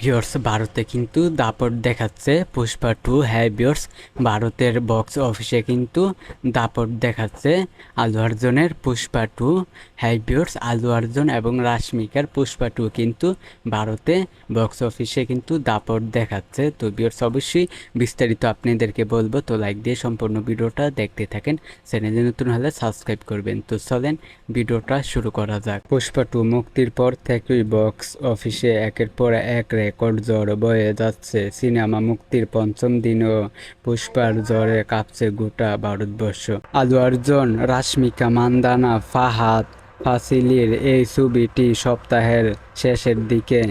Viewers, ভারতে কিন্তু দাপট দেখাচ্ছে পুষ্পা 2। হ্যাঁ ভিউয়ার্স, ভারতের বক্স অফিসে কিন্তু দাপট দেখাচ্ছে আলু অর্জুনের পুষ্পা 2। হ্যাঁ ভিউয়ার্স, আলু অর্জুন এবং রাশমিকার পুষ্পা 2 কিন্তু ভারতে বক্স অফিসে কিন্তু দাপট দেখাচ্ছে। তো ভিউয়ার্স, অবশ্যই বিস্তারিত আপনাদেরকে বলবো, তো লাইক দিয়ে সম্পূর্ণ ভিডিওটা দেখতে থাকেন। চ্যানেলে নতুন হলে সাবস্ক্রাইব করবেন। তো চলেন ভিডিওটা শুরু করা যাক। পুষ্পা 2 মুক্তির পর থেকেই বক্স অফিসে একের পর এক রেকর্ড ঝড় বয়ে যাচ্ছে। সিনেমা মুক্তির পঞ্চম দিনেও পুষ্পার ঝড়ে কাঁপছে গোটা ভারতবর্ষ। আলু অর্জুন, রাশমিকা মান্দানা, ফাহাদ ফাসিলির এই ছবিটি সপ্তাহের শেষের দিকে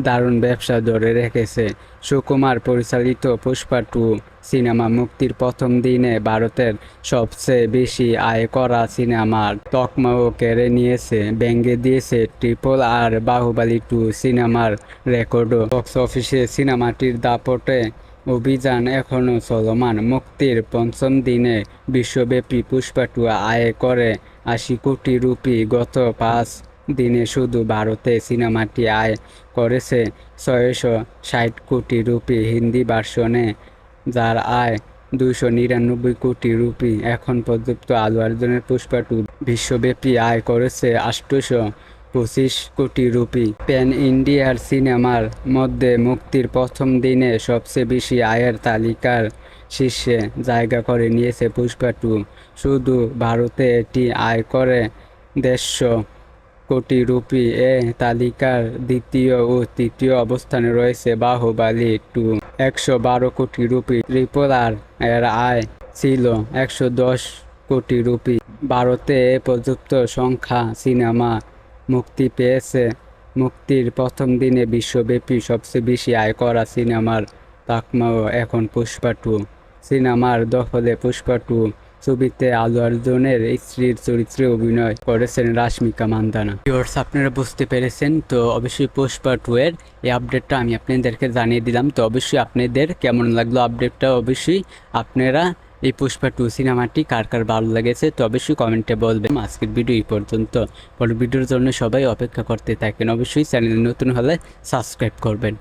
দারুণ ব্যবসা ধরে রেখেছে। সুকুমার পরিচালিত পুষ্পা 2 সিনেমা মুক্তির প্রথম দিনে ভারতের সবচেয়ে বেশি আয় করা সিনেমার তকমাও কেড়ে নিয়েছে, ভেঙে দিয়েছে RRR বাহুবলী 2 সিনেমার রেকর্ডও। বক্স অফিসে সিনেমাটির দাপটে অভিযান এখনও চলমান। মুক্তির পঞ্চম দিনে বিশ্বব্যাপী পুষ্পা 2 আয় করে 80 কোটি রুপি। গত 5 দিনে শুধু ভারতে সিনেমাটি আয় করেছে 660 কোটি রুপি। হিন্দি ভার্সনে যার আয় 299 কোটি রুপি। এখন পর্যন্ত আলু অর্জুনের পুষ্পা 2 বিশ্বব্যাপী আয় করেছে 825 কোটি রুপি। প্যান ইন্ডিয়ার সিনেমার মধ্যে মুক্তির প্রথম দিনে সবচেয়ে বেশি আয়ের তালিকার শীর্ষে জায়গা করে নিয়েছে পুষ্পা 2। শুধু ভারতে এটি আয় করে 150 কোটি রুপি। এ তালিকার দ্বিতীয় ও তৃতীয় অবস্থানে রয়েছে বাহুবলী 2 112 কোটি রুপি। RRR এর আয় ছিল 110 কোটি রুপি। ভারতে এ পর্যন্ত সংখ্যা সিনেমা মুক্তি পেয়েছে। মুক্তির প্রথম দিনে বিশ্বব্যাপী সবচেয়ে বেশি আয় করা সিনেমার তকমাও এখন পুষ্পা 2 সিনেমার দখলে। পুষ্পা 2 ছবিতে আলু অর্জুনের স্ত্রীর চরিত্রে অভিনয় করেছেন রাশমিকা মান্দানা। ভিউয়ার্স, আপনারা বুঝতে পেরেছেন। তো অবশ্যই পুষ্পা 2 এর এই আপডেটটা আমি আপনাদেরকে জানিয়ে দিলাম। তো অবশ্যই আপনাদের কেমন লাগলো আপডেটটা, অবশ্যই আপনারা এই পুষ্পা 2 সিনেমাটি কার কার ভালো লেগেছে তো অবশ্যই কমেন্টে বলবেন। আজকের ভিডিও এই পর্যন্ত। পরের ভিডিওর জন্য সবাই অপেক্ষা করতে থাকেন। অবশ্যই চ্যানেলে নতুন হলে সাবস্ক্রাইব করবেন।